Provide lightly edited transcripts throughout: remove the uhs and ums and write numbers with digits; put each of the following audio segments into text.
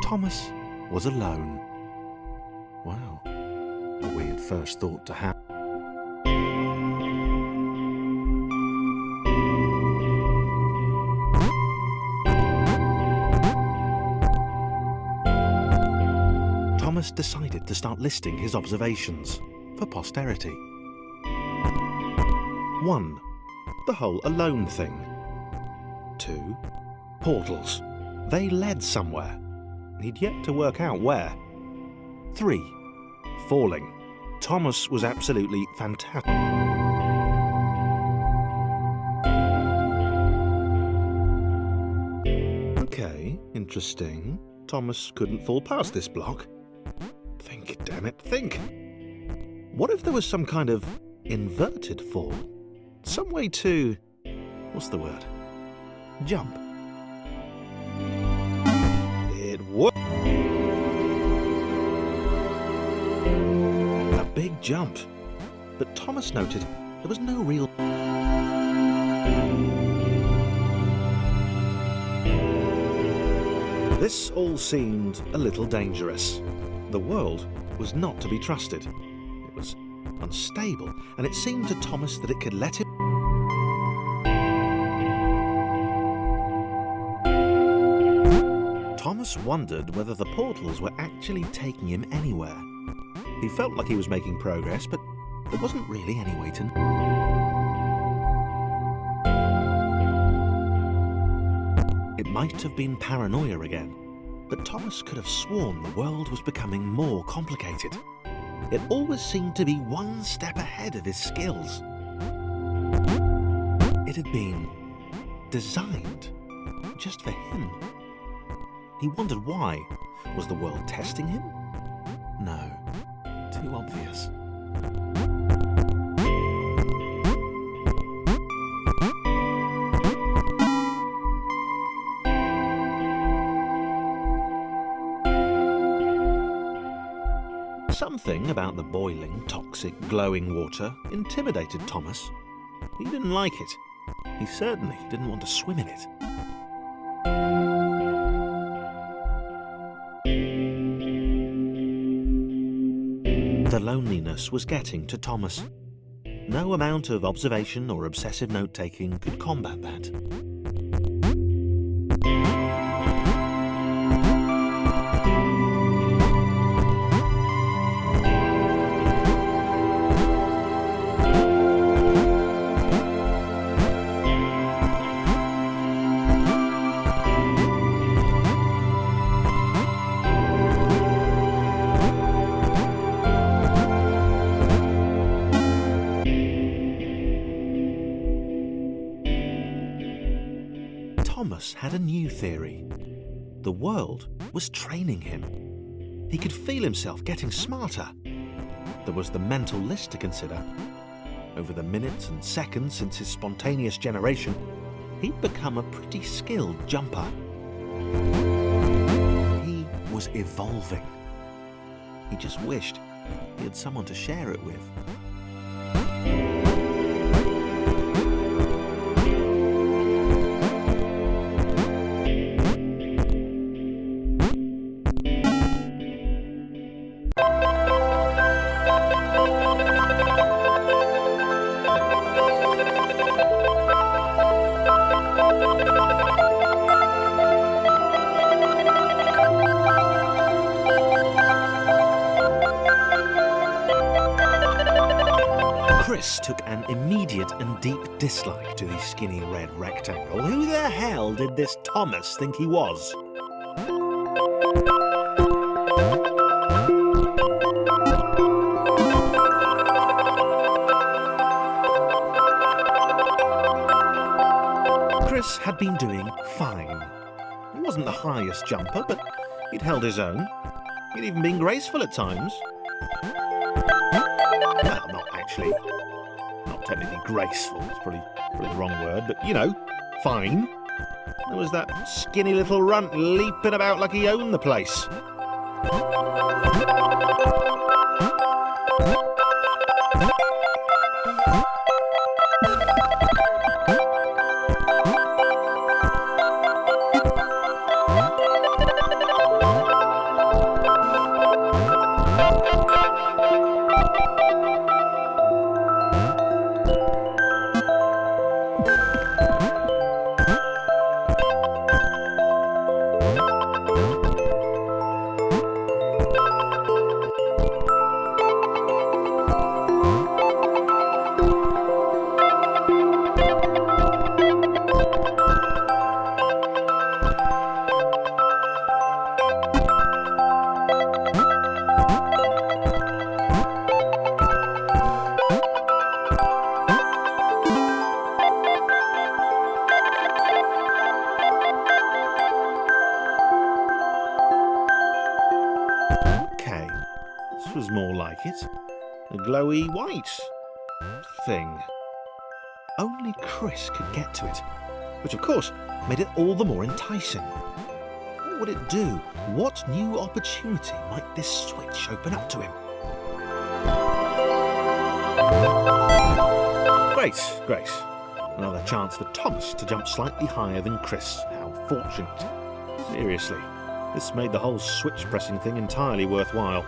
Thomas was alone. Wow, a weird first thought to have. Thomas decided to start listing his observations for posterity. 1. The whole alone thing. 2. Portals. They led somewhere. He'd yet to work out where. 3. Falling. Thomas was absolutely fantastic. Okay, interesting. Thomas couldn't fall past this block. Think, damn it, think! What if there was some kind of inverted fall? Some way to... what's the word? Jump. It was a big jump. But Thomas noted there was no real... This all seemed a little dangerous. The world was not to be trusted. It was unstable, and it seemed to Thomas that it could let him... Thomas wondered whether the portals were actually taking him anywhere. He felt like he was making progress, but there wasn't really any way to... It might have been paranoia again, but Thomas could have sworn the world was becoming more complicated. It always seemed to be one step ahead of his skills. It had been designed just for him. He wondered why. Was the world testing him? No, too obvious. Something about the boiling, toxic, glowing water intimidated Thomas. He didn't like it. He certainly didn't want to swim in it. The loneliness was getting to Thomas. No amount of observation or obsessive note-taking could combat that. Thomas had a new theory. The world was training him. He could feel himself getting smarter. There was the mental list to consider. Over the minutes and seconds since his spontaneous generation, he'd become a pretty skilled jumper. He was evolving. He just wished he had someone to share it with. Chris took an immediate and deep dislike to the skinny red rectangle. Who the hell did this Thomas think he was? Chris had been doing fine. He wasn't the highest jumper, but he'd held his own. He'd even been graceful at times. Well, not actually. Not technically graceful, it's probably the wrong word, but you know, fine. There was that skinny little runt leaping about like he owned the place. was more like it. A glowy white thing. Only Chris could get to it, which of course made it all the more enticing. What would it do? What new opportunity might this switch open up to him? Great. Another chance for Thomas to jump slightly higher than Chris. How fortunate. Seriously, this made the whole switch pressing thing entirely worthwhile.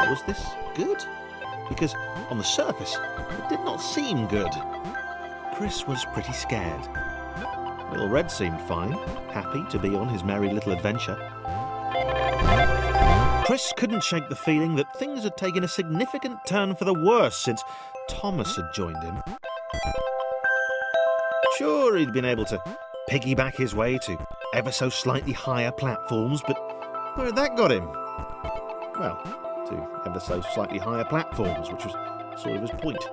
Was this good? Because on the surface, it did not seem good. Chris was pretty scared. Little Red seemed fine, happy to be on his merry little adventure. Chris couldn't shake the feeling that things had taken a significant turn for the worse since Thomas had joined him. Sure, he'd been able to piggyback his way to ever so slightly higher platforms, but where had that got him? Well, to ever so slightly higher platforms, which was sort of his point.